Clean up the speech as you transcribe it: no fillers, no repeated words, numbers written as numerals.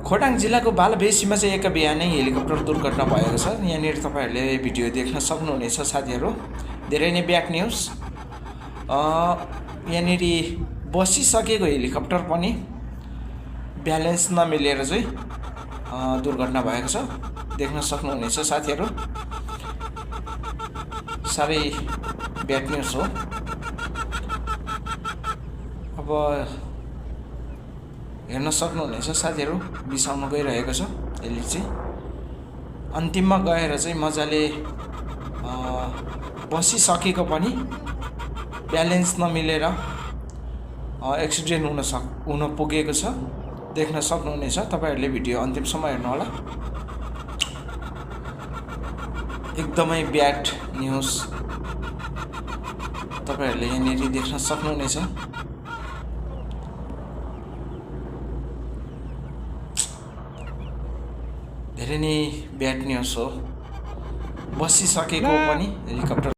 खोटाङ जिल्लाको बालबेसीमा चाहिँ एक बिहानै हेलिकप्टर दुर्घटना भएको छ। यहाँनिर तपाईँहरूले भिडियो देख्न सक्नुहुनेछ साथीहरू। धेरै नै ब्याड न्युज। यहाँनिर बसिसकेको हेलिकप्टर पनि ब्यालेन्स नमिलेर चाहिँ दुर्घटना भएको छ। देख्न सक्नुहुनेछ साथीहरू। साह्रै ब्याड न्युज हो। अब हेर्न सक्नुहुनेछ साथीहरू, बिसाउन गइरहेको छ यसले चाहिँ। अन्तिममा गएर चाहिँ मजाले बसिसकेको पनि ब्यालेन्स नमिलेर एक्सिडेन्ट हुन पुगेको छ। देख्न सक्नुहुनेछ। तपाईँहरूले भिडियो अन्तिमसम्म हेर्नु होला। एकदमै ब्याड न्युज तपाईँहरूले यहाँनिर देख्न सक्नुहुनेछ। धेरै नै ब्याड न्युज हो। बसिसकेको पनि हेलिकप्टर